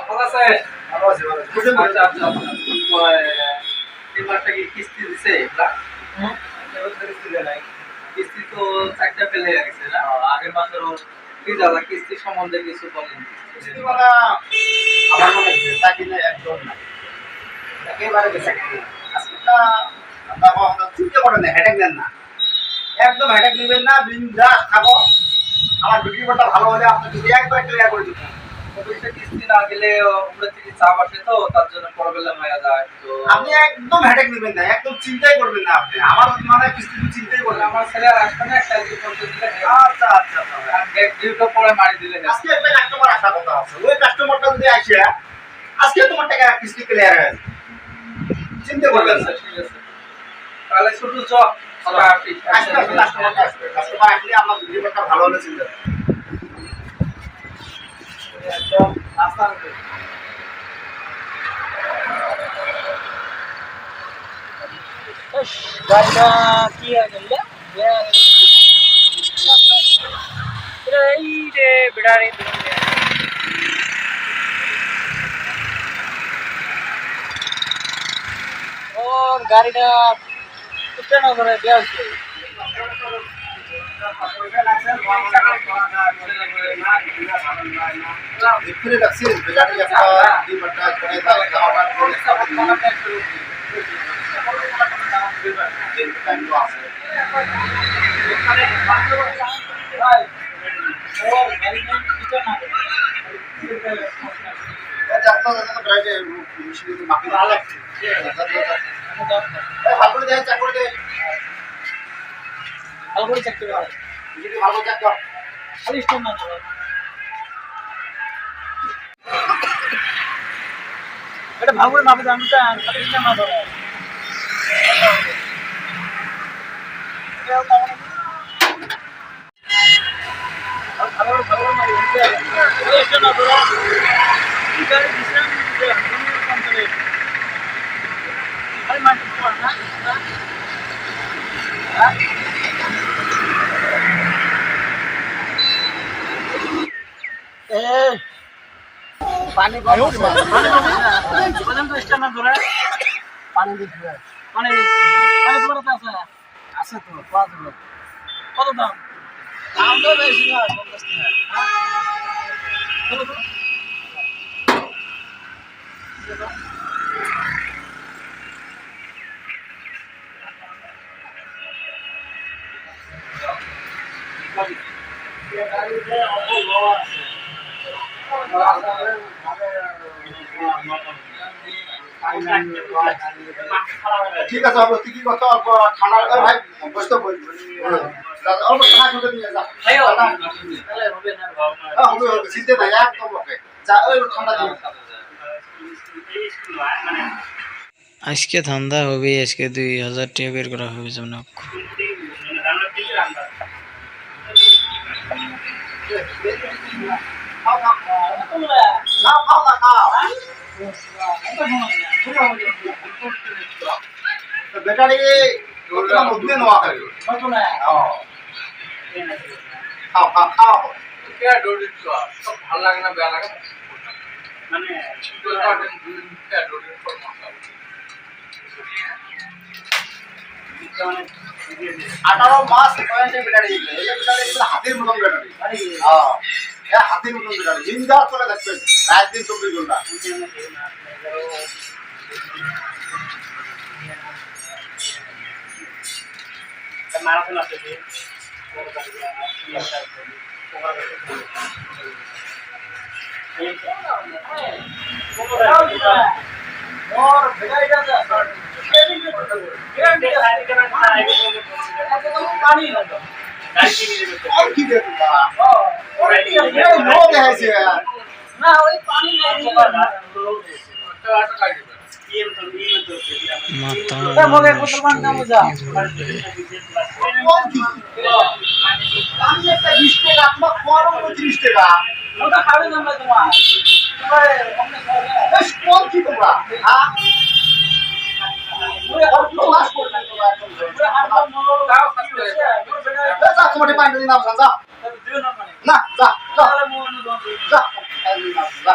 ভালো আছে? আচ্ছা আচ্ছা এবারটা কি কিস্তি দিছে এবার? কিস্তি তো চারটা ফেলে গেছে না আগের মাসেরও কি দাদা কিস্তি সম্বন্ধে কিছু বলেন কিস্তি মানে আমার মনে হয় বেচা কিনে একদম নাই একেবারে বেচা কিনে আজকেটা আপনার চিন্তা করেন না হেডেক নেন না একদম হেডেক নেবেন না বিন্দাস খাবো আমার বিক্রি করতে ভালো হলে আপনি যদি একবার ক্লিয়ার করে দিবেন অফিসে কিস্তি না গেলে উপরে থেকে চাপ আসে তো তার জন্য প্রবলেম হয়ে যায় তো আপনি একদম হেডেক নেবেন না একদম চিন্তাই করবেন না আপনি আমার মানে কিস্তি চিন্তাই করবেন আমার ছেলে আর আসবে না একটা দিন করতে দিলে আচ্ছা আচ্ছা আর ব্যাগ ডিউটো পরে মারি দিলে আজকে একটা কাস্টমার আসার কথা আছে ওই কাস্টমারটা যদি আসে আজকে তোমার টাকা কিস্তি ক্লিয়ার হয়ে যাবে চিন্তা করবেন না ঠিক আছে তাহলে শুধু জব কাস্টমার আসলে আমার বিক্রি করতে ভালো হলে চিন্তা একদম আসান গাড়িটা কি হয়ে গেল এই রে বিড়ারে ওর গাড়িটা উঠে না করে দেওয়া হচ্ছে এক্ষুনি রাখছেন বেলাটি একটা ডিমাটা করে দাও খাবার করে ভালো করে দেয় চেক করে দেয় ভালো করে চেক করে ভালো চেক কর খালি স্টোন না ধরো এটা ভালো করে মাপে দাম টা খালি স্টোন না ধরো ভালো ভালো মারি স্টোন না ধরো এটা ডিসকাউন্ট দিতে কম করে আরে মাটি পড় না পানি পানি তো স্টার না ধরে পানি দিতে পানি পানি তোমার কাছে আছে তো পাঁচ কত দাম দাম তো বেশি না 50 টাকা ঠিক আছে অল্প কি কথা অল্প ঠান্ডা ভাই বসতে বলবো অল্প ঠান্ডা করে নিয়ে যা হবে হবে চিন্তা নাই একদম ওকে যা ওই ঠান্ডা দিয়ে আজকে ধান্দা হবে আজকে 2000 টাকা বের করা হবে জনক ব্যাটারি মধ্যে নেওয়া হয় খাও খাও খাও ভালো লাগে না বেয়া লাগে মানে আঠারো মাস ব্যাটারি হাতির মতন ব্যাটারি হ্যাঁ হাতির মতন ব্যাটারি দিনদার চলে দেখবেন রাত দিন 24 ঘন্টা মারাথন আছে না ওই পানি মাথা মগে মুসলমান কাম যা আমি একটা 20 টাকা আপনার খরচ 30 টাকা ওটা খাবে তোমরা তোমার বেশ কম কি তোমরা হ্যাঁ ওরে আর কি লাশ করবেন তোমরা একদম পুরো হাত মনো দাও কাছে তোমার পানি দিন না দিও না মানে না যা যা তাহলে মনে দোয়া করি যা যা